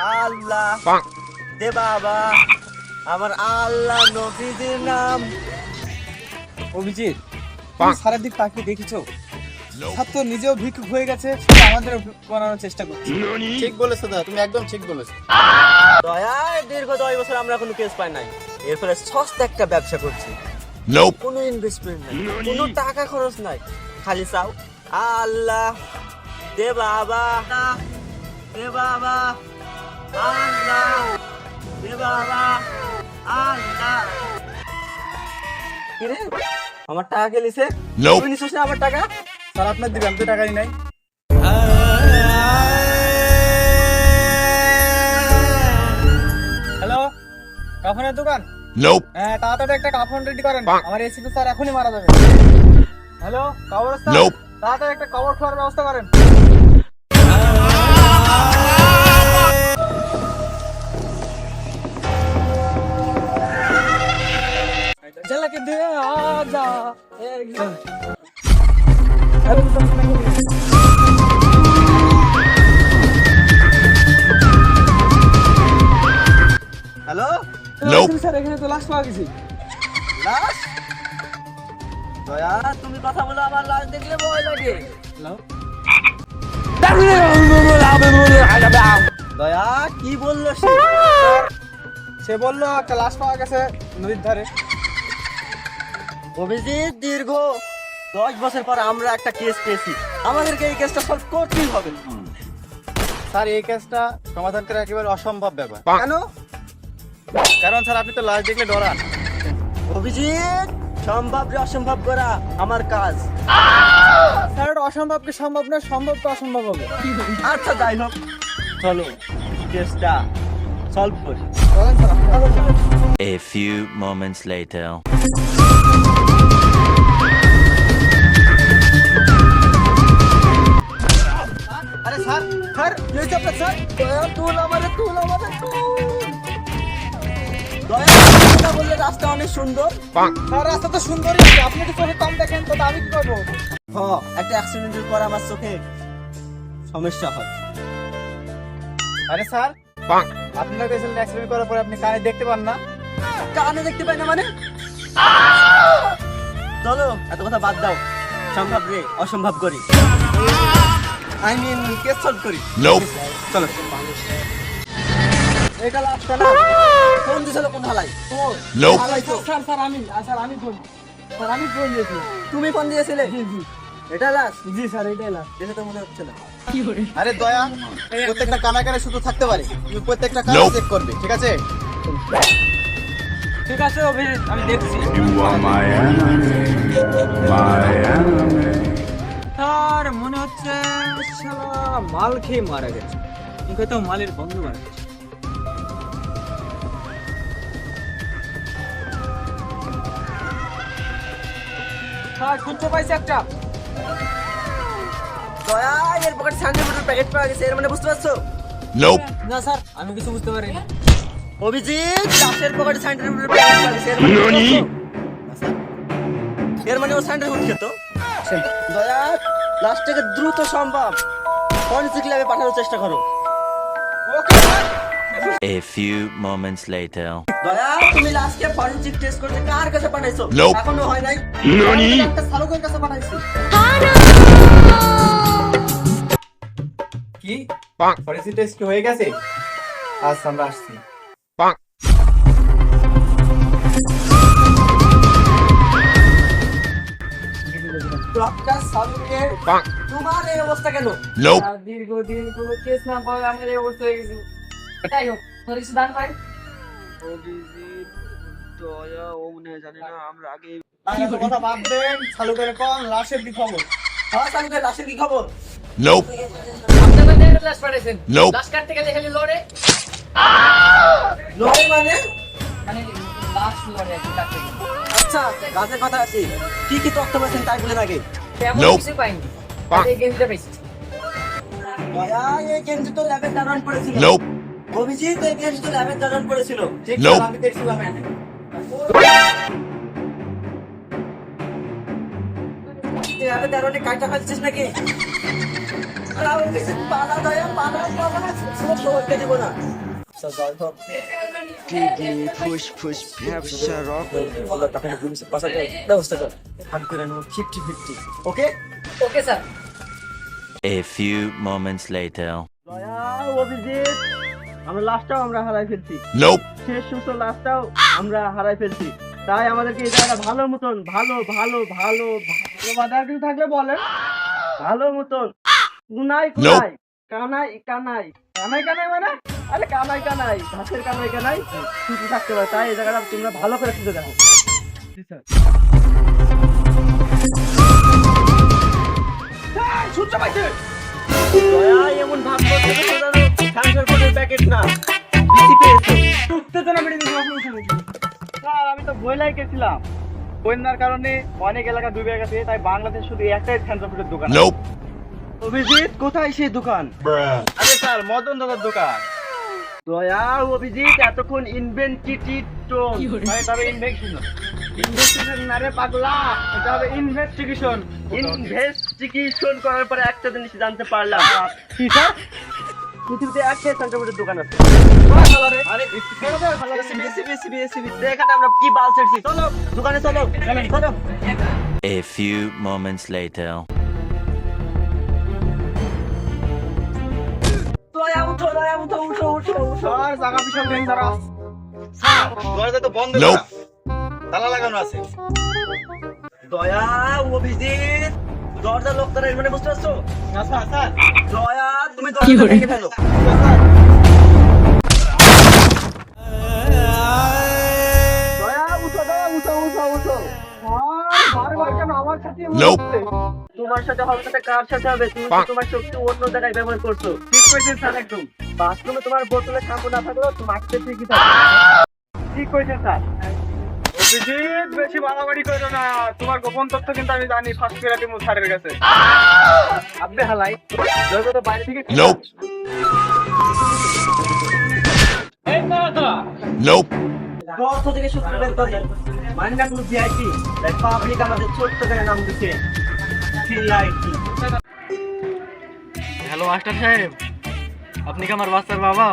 আল্লাহ দে বাবা, আমার আল্লাহ নবীজির নাম। অভিজিৎ, তুমি সারা দিক তাকিয়ে দেখেছো? স্যার তো নিজেও ভিক্ষুক হয়ে গেছে, সে আমাদেরও ভিক্ষুক বানানোর চেষ্টা করছে। ঠিক বলেছো দাদা, তুমি একদম ঠিক বলেছো। দয়ায় দীর্ঘ 10 বছর আমরা কোনো কেস পাই নাই, এরপরে সস্তা একটা ব্যবসা করছি। কোনো ইনভেস্টমেন্ট নাই, কোনো টাকা খরচ নাই, খালি চাও আল্লাহ দে বাবা, দে বাবা, আল্লাহ দে বাবা, আল্লাহ। কিরে আমার টাকা কে লিছে? তুই নিছিস না আমার টাকা? স্যার আপনার দিকে আমি তো টাকাই নাই। হ্যালো, কাফনের দোকান? হ্যাঁ, তাড়াতাড়ি একটা কাফন রেডি করেন, আমার এসিপি স্যার এখনই মারা যাবে। হ্যালো, কবরস্থান? তাড়াতাড়ি একটা কবর খোলার ব্যবস্থা করেন। ঝলক দে আজা। হ্যালো স্যার, এখানে তো লাশ পাওয়া গেছে। লাশ? দয়া তুমি কথা বলো, আমার লাশ দেখলে ভয় লাগে। দয়া কি বললো সে? সে বললো একটা লাশ পাওয়া গেছে নদীর ধারে। অভিজিৎ, দীর্ঘ 10 বছর পর আমরা একটা কেস পেয়েছি, আমাদেরকে এই কেসটা সলভ করতেই হবে। স্যার এই কেসটা সমাধান করা একেবারে অসম্ভব ব্যাপার। কেন? কারণ স্যার আপনি তো লাশ দেখলে ডরান। অভিজিৎ, সম্ভব রে অসম্ভব করা আমার কাজ। স্যার এটা অসম্ভবকে সম্ভব না, সম্ভবকে অসম্ভব হবে। আচ্ছা যাই হোক, চলো কেসটা সলভ করি। বলেন স্যার, আপনি কথা বলুন। A few moments later. আরে স্যার, স্যার কি হয়েছে আপনার স্যার? দয়া তুল আমারে, তুল আমারে, তুল। দয়া কথা বললে রাস্তা অনেক সুন্দর। স্যার রাস্তা তো সুন্দরই আছে, আপনি তো চোখে কম দেখেন, তো আমি কি করবো? একটা অ্যাক্সিডেন্টের পর আমার চোখে সমস্যা হয়। আরে স্যার, আপনার কাছে অ্যাক্সিডেন্ট করার পরে আপনি কানে দেখতে পান না? কানে দেখতে পাই না মানে? চলো এত কথা বাদ দাও, সম্ভব রে অসম্ভব করি, আই মিন কেস সলভ করি। চলো। এটা লাস্ট না, ফোন দিছিল কোন হালাই? হালাই তো। স্যার স্যার আমি ফোন দিয়েছি। তুমি ফোন দিয়েছিলে? এটা লাস্ট? জি স্যার, এটাই লাস্ট। দেখে তো মনে হচ্ছে না। আরে দয়া, প্রত্যেকটা কানা কানে শুধু থাকতে পারে, তুমি প্রত্যেকটা কানা চেক করবে, ঠিক আছে? ঠিক আছে অভিজিৎ, আমি দেখছি। You are my enemy, my enemy. Sir মনে হচ্ছে শালা মাল খেয়ে মারা গেছে, মুখে তো মালের গন্ধ মারা গেছে। স্যার শুনতে পাইছি একটা। দয়া এর পকেটে স্যান্ডউইচের প্যাকেট পাওয়া গেছে, এর মানে বুঝতে পারছো? না স্যার, আমি কিছু বুঝতে পারিনি। অভিজিৎ, লাশের পকেটে স্যান্ডউইচের প্যাকেট পাওয়া গেছে, এর মানে বুঝতে পারছো? এর মানে ও স্যান্ডউইচ খেত। দয়া লাশটাকে দ্রুত সম্ভব ফরেনসিক ল্যাবে পাঠানোর চেষ্টা করো। ওকে sir. A few moments later. দয়া তুমি লাশকে ফরেনসিক টেস্ট করতে কার কাছে পাঠাইছো? এখনো হয় নাই। একটা শালকের কাছে পাঠাইছি। কি ফরেনসিক টেস্ট কি হয়ে গেছে? আজ আমরা আসছি। ডক্টর শালকের তোমার এই অবস্থা কেন? আর দীর্ঘদিন কোনো কেস না পাওয়া আমার এই অবস্থা হয়ে গেছে। যাই হোক, ধরিস দান ভাই। অভিজিৎ, দয়া ও মনে হয় জানে না আমরা আগে। আর এত কথা বাদ দেন, চালু করে কোন লাশের কি খবর? হ্যাঁ শালকের লাশের কি খবর? আপনারা দেখে লাশ পাঠাইছেন। লাশ কাটতে গেলে খালি লড়ে। লড়ে মানে? মানে লাশ লড়ে আর কি কাটতে গেলে। আচ্ছা গাছের কথা আছে, কি কি তথ্য পেয়েছেন তাই বলেন আগে। তেমন কিছু পাইনি। এই গেঞ্জিটা পেয়েছি। দয়া এই গেঞ্জি তো ল্যাবে দাঁড়ান পড়েছিল। অভিজিৎ এই গেঞ্জি তো ল্যাবে দাঁড়ান পড়েছিল। ঠিক স্যার, আমি দেখছিলাম। ল্যাবে দাঁড়ানে কাটা ফেলছিস নাকি? আর আমার কাছে পালা দয়া পালা সব সবাইকে দিব না ফুসফুস ব্যবসা রক টাকা ব্যবস্থা কর ভাগ করে নেব 50-50 okay okay sir. A few moments later. দয়া অভিজিৎ আমরা লাস্টটাও আমরা হারাই ফেলছি শেষ সুস্থ লাস্টটাও আমরা হারাই ফেলছি তাই আমাদেরকে এই জায়গাটা ভালো মতন ভালো ভালো ভালো ভালো বাজার কিছু থাকলে বলেন ভালো মতন কুনাই কুনাই কানাই কানাই কানাই কানাই মানে আরে কানাই কানাই ঘাসের কানাই কানাই শুধু থাকতে পারে তাই এই জায়গাটা তোমরা ভালো করে শুধু দেখো জি স্যার শুনতে পাইছে দয়া এমন ভাব করতে ক্যান্সার কোডের প্যাকেট না বিসি পেয়েছে উত্তেজনা বেড়ে গেছে আপনি উঠে গেছেন। স্যার আমি তো বইলাই গেছিলাম বন্যার কারণে অনেক এলাকা ডুবে গেছে তাই বাংলাদেশ শুধু একটাই ট্রান্সপোর্টের দোকান আছে। অভিজিৎ কোথায় সেই দোকান আরে স্যার মদন দাদার দোকান। দয়া অভিজিৎ এতক্ষণ ইনভেন্টিটিটোন এটা হবে ইনভেকশন। ইনভেস্টিগেশন না রে পাগলা এটা হবে ইনভেস্টিগেশন ইনভেস্টিগেশন করার পরে একটা জিনিস জানতে পারলাম কি স্যার? পৃথিবীতে একটাই সেন্টিমিটার দোকান আছে আরে এখানে আমরা কি বাল ছেড়ছি চলো দোকানে চলো চলো A few moments later. দয়া উঠো উঠো উঠো উঠো স্যার জায়গা বিশাল ডেঞ্জারাস। স্যার দরজা তো বন্ধ করা তালা লাগানো আছে। দয়া অভিজিৎ দরজা লক করা মানে বুঝতে পারছো না স্যার স্যার দয়া তুমি দরজা ভেঙে ফেলো দয়া উঠো দয়া উঠো উঠো উঠো বারবার কেন আমার সাথে তোমার সাথে হবে সাথে কার সাথে হবে তুমি তো তোমার শক্তি অন্য জায়গায় ব্যবহার করছো ঠিক করেছেন স্যার একদম বাথরুমে তোমার বোতলে শ্যাম্পু না থাকলেও তোমার ঠিকই থাকবে ঠিক করেছেন স্যার। অভিজিৎ বেশি বাড়াবাড়ি করো না, তোমার গোপন তথ্য কিন্তু আমি জানি ফার্স্ট পেরাটি স্যারের কাছে। আব্বে হালাই দরজা তো বাইরে থেকে এই দাদা দরজা থেকে সূত্র বের করে মান্না কোনো ভিআইপি তাই পাবলিক আমাদের ছোট্ট করে নাম দিচ্ছে ভিআইপি। হ্যালো মাস্টার সাহেব, আপনি কি আমার বাচ্চার বাবা?